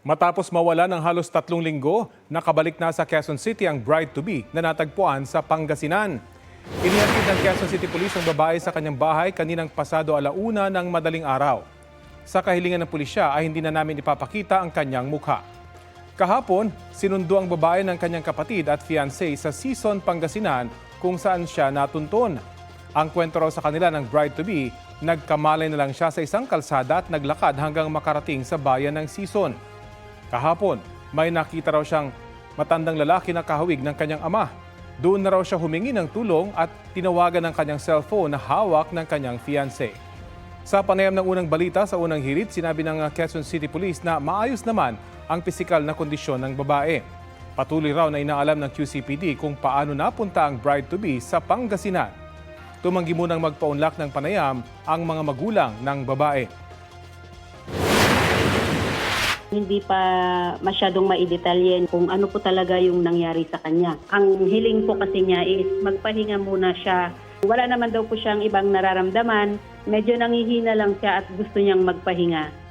Matapos mawala ng halos 3 linggo, nakabalik na sa Quezon City ang bride-to-be na natagpuan sa Pangasinan. Inihatid ng Quezon City Police ang babae sa kanyang bahay kaninang pasado 1:00 ng madaling araw. Sa kahilingan ng pulisya ay hindi na namin ipapakita ang kanyang mukha. Kahapon, sinundo ang babae ng kanyang kapatid at fiancé sa Sison, Pangasinan kung saan siya natuntun. Ang kwento raw sa kanila ng bride-to-be, nagkamalay na lang siya sa isang kalsada at naglakad hanggang makarating sa bayan ng Sison. Kahapon, may nakita raw siyang matandang lalaki na kahawig ng kanyang ama. Doon na raw siya humingi ng tulong at tinawagan ng kanyang cellphone na hawak ng kanyang fiancé. Sa panayam ng unang balita sa unang hirit, sinabi ng Quezon City Police na maayos naman ang pisikal na kondisyon ng babae. Patuloy raw na inaalam ng QCPD kung paano napunta ang bride-to-be sa Pangasinan. Tumanggi munang magpaunlak ng panayam ang mga magulang ng babae. Hindi pa masyadong maidetalye kung ano po talaga yung nangyari sa kanya. Ang hiling po kasi niya is magpahinga muna siya. Wala naman daw po siyang ibang nararamdaman. Medyo nangihina lang siya at gusto niyang magpahinga.